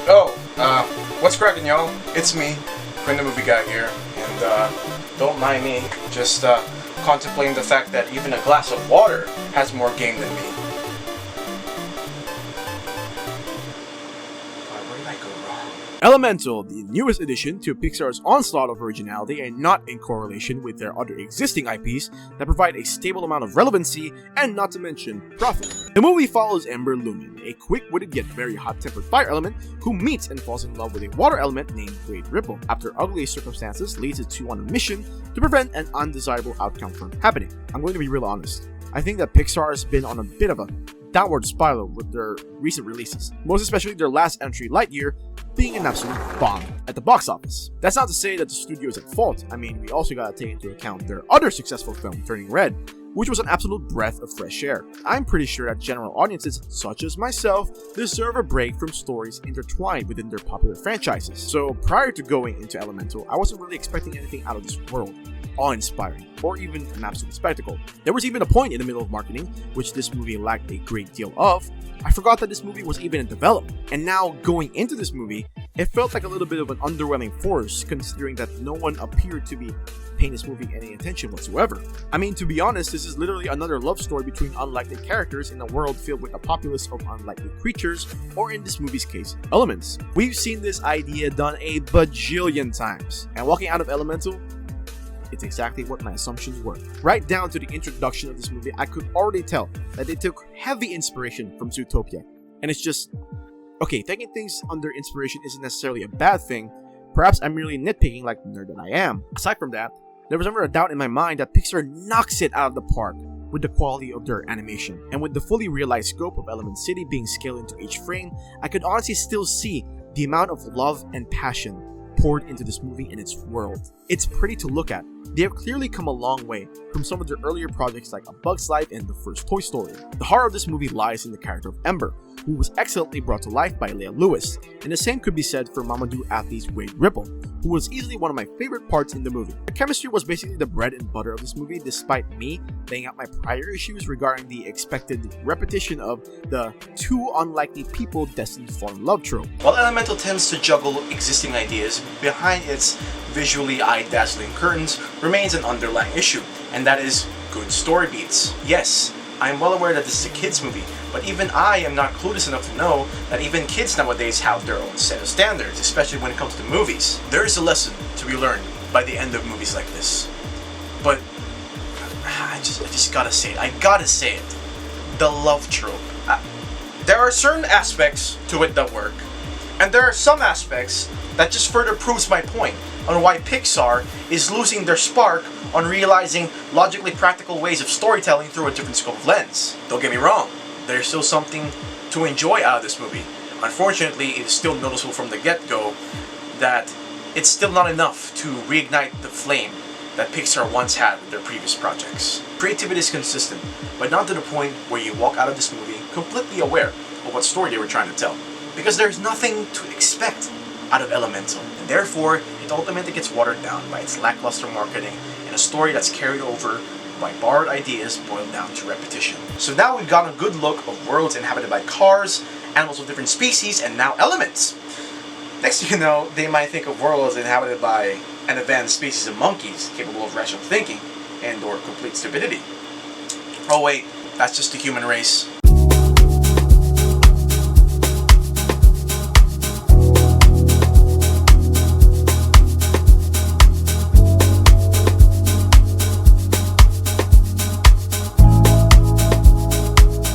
Oh, what's cracking, y'all? It's me, Quin the movie guy here, and don't mind me, just contemplating the fact that even a glass of water has more game than me. Where did I go wrong? Elemental, the newest addition to Pixar's onslaught of originality and not in correlation with their other existing IPs that provide a stable amount of relevancy and not to mention profit. The movie follows Ember Lumen, a quick-witted yet very hot-tempered fire element who meets and falls in love with a water element named Great Ripple after ugly circumstances leads the two on a mission to prevent an undesirable outcome from happening. I'm going to be real honest. I think that Pixar has been on a bit of a downward spiral with their recent releases, most especially their last entry, Lightyear, being an absolute bomb at the box office. That's not to say that the studio is at fault. I mean, we also gotta take into account their other successful film, Turning Red, which was an absolute breath of fresh air. I'm pretty sure that general audiences, such as myself, deserve a break from stories intertwined within their popular franchises. So prior to going into Elemental, I wasn't really expecting anything out of this world, awe-inspiring, or even an absolute spectacle. There was even a point in the middle of marketing, which this movie lacked a great deal of. I forgot that this movie was even in development, and now going into this movie, it felt like a little bit of an underwhelming force, considering that no one appeared to be paying this movie any attention whatsoever. I mean, to be honest, this is literally another love story between unlikely characters in a world filled with a populace of unlikely creatures, or in this movie's case, elements. We've seen this idea done a bajillion times, and walking out of Elemental, it's exactly what my assumptions were. Right down to the introduction of this movie, I could already tell that they took heavy inspiration from Zootopia. And it's just, okay, taking things under inspiration isn't necessarily a bad thing. Perhaps I'm merely nitpicking like the nerd that I am. Aside from that, there was never a doubt in my mind that Pixar knocks it out of the park with the quality of their animation. And with the fully realized scope of Element City being scaled into each frame, I could honestly still see the amount of love and passion poured into this movie and its world. It's pretty to look at. They have clearly come a long way from some of their earlier projects like A Bug's Life and the first Toy Story. The heart of this movie lies in the character of Ember, who was excellently brought to life by Leah Lewis, and the same could be said for Mamadou Athie's Great Ripple, who was easily one of my favorite parts in the movie. The chemistry was basically the bread and butter of this movie, despite me laying out my prior issues regarding the expected repetition of the two unlikely people destined to fall in love trope. While Elemental tends to juggle existing ideas, behind its visually eye-dazzling curtains remains an underlying issue, and that is good story beats. Yes, I'm well aware that this is a kids movie, but even I am not clueless enough to know that even kids nowadays have their own set of standards, especially when it comes to movies. There is a lesson to be learned by the end of movies like this. But I just gotta say it. I gotta say it. The love trope. There are certain aspects to it that work, and there are some aspects that just further proves my point on why Pixar is losing their spark on realizing logically practical ways of storytelling through a different scope of lens. Don't get me wrong, there's still something to enjoy out of this movie. Unfortunately, it is still noticeable from the get-go that it's still not enough to reignite the flame that Pixar once had with their previous projects. Creativity is consistent, but not to the point where you walk out of this movie completely aware of what story they were trying to tell. Because there's nothing to expect out of Elemental, and therefore it ultimately gets watered down by its lackluster marketing and a story that's carried over by borrowed ideas boiled down to repetition. So now we've got a good look of worlds inhabited by cars, animals of different species, and now elements. Next thing you know, they might think of worlds inhabited by an advanced species of monkeys capable of rational thinking and or complete stupidity. Oh wait, that's just the human race.